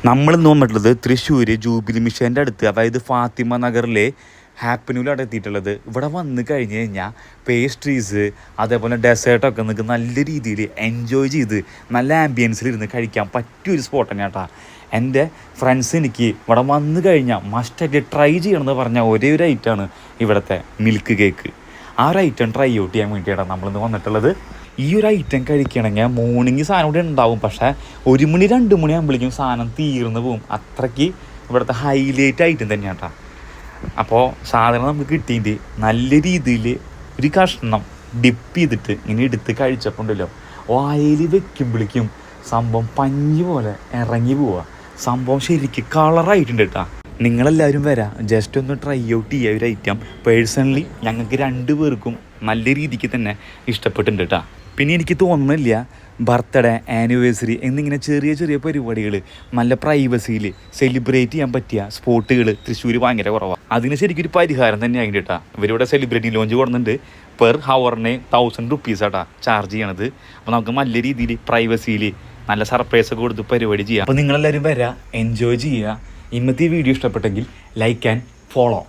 നമ്മളിന്ന് വന്നിട്ടുള്ളത് തൃശ്ശൂർ ജൂബിലി മിഷൻ്റെ അടുത്ത്, അതായത് ഫാത്തിമ നഗറിലെ ഹാപ്പനൂലാണ് എത്തിയിട്ടുള്ളത്. ഇവിടെ വന്ന് കഴിഞ്ഞ് കഴിഞ്ഞാൽ പേസ്ട്രീസ് അതേപോലെ ഡെസേർട്ടൊക്കെ നിങ്ങൾക്ക് നല്ല രീതിയിൽ എൻജോയ് ചെയ്ത് നല്ല ആംബിയൻസിലിരുന്ന് കഴിക്കാൻ പറ്റിയൊരു സ്പോട്ട് തന്നെ കേട്ടോ. എൻ്റെ ഫ്രണ്ട്സ് എനിക്ക് ഇവിടെ വന്ന് കഴിഞ്ഞാൽ മസ്റ്റായിട്ട് ട്രൈ ചെയ്യണമെന്ന് പറഞ്ഞ ഒരേ ഒരു ഐറ്റമാണ് ഇവിടുത്തെ മിൽക്ക് കേക്ക്. ആ ഒരു ഐറ്റം ട്രൈ ഔട്ട് ചെയ്യാൻ വേണ്ടിയിട്ടാണ് നമ്മളിന്ന് വന്നിട്ടുള്ളത്. ഈ ഒരു ഐറ്റം കഴിക്കണമെങ്കിൽ മോർണിംഗ് സാധനം ഇവിടെ ഉണ്ടാവും, പക്ഷേ 1 മണി 2 മണി ആകുമ്പോഴേക്കും സാധനം തീർന്നു പോകും. അത്രയ്ക്ക് ഇവിടുത്തെ ഹൈലൈറ്റ് ഐറ്റം തന്നെയാണ് കേട്ടോ. അപ്പോൾ സാധനം നമുക്ക് കിട്ടിയിട്ട് നല്ല രീതിയിൽ ഒരു കഷ്ണം ഡിപ്പ് ചെയ്തിട്ട് ഇങ്ങനെ എടുത്ത് കഴിച്ചപ്പോൾ ഉണ്ടല്ലോ, വായിൽ വെക്കുമ്പോഴേക്കും സംഭവം പഞ്ഞി പോലെ ഇറങ്ങി പോവുക. സംഭവം ശരിക്കും കളറായിട്ടുണ്ട് കേട്ടോ. നിങ്ങളെല്ലാവരും വരാം, ജസ്റ്റ് ഒന്ന് ട്രൈ ഔട്ട് ചെയ്യുക ഒരു ഐറ്റം. പേഴ്സണലി ഞങ്ങൾക്ക് 2 പേർക്കും നല്ല രീതിക്ക് തന്നെ ഇഷ്ടപ്പെട്ടിട്ടുണ്ട് കേട്ടോ. പിന്നെ എനിക്ക് തോന്നുന്നില്ല ബർത്ത്ഡേ ആനിവേഴ്സറി എന്നിങ്ങനെ ചെറിയ ചെറിയ പരിപാടികൾ നല്ല പ്രൈവസിയിൽ സെലിബ്രേറ്റ് ചെയ്യാൻ പറ്റിയ സ്പോട്ടുകൾ തൃശ്ശൂർ ഭയങ്കര കുറവാണ്. അതിന് ശരിക്കും ഒരു പരിഹാരം തന്നെ ആയിട്ട് കേട്ടോ. ഇവരിവിടെ സെലിബ്രിറ്റി ലോഞ്ച് കൊടുക്കുന്നുണ്ട്. പെർ ഹവറിന് 1000 റുപ്പീസാട്ടാ ചാർജ് ചെയ്യണത്. അപ്പോൾ നമുക്ക് നല്ല രീതിയിൽ പ്രൈവസിയിൽ നല്ല സർപ്രൈസൊക്കെ കൊടുത്ത് പരിപാടി ചെയ്യാം. അപ്പോൾ നിങ്ങളെല്ലാവരും വരാം, എൻജോയ് ചെയ്യുക. ഇന്നത്തെ വീഡിയോ ഇഷ്ടപ്പെട്ടെങ്കിൽ ലൈക്ക് ആൻഡ് ഫോളോ.